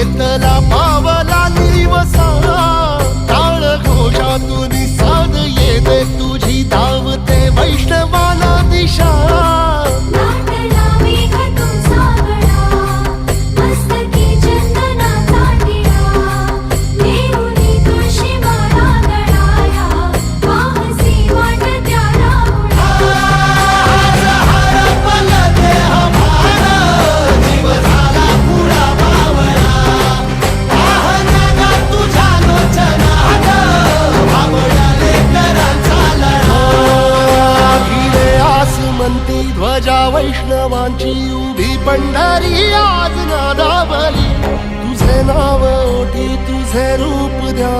येतला पावला दिवसा टाळ घोषातून साध येते तुझी धावते वैष्णवाला दिशा ध्वजा वैष्णवांची उभी पंढरी आज नादावली तुझे नाव ओठी तुझे रूप ध्यान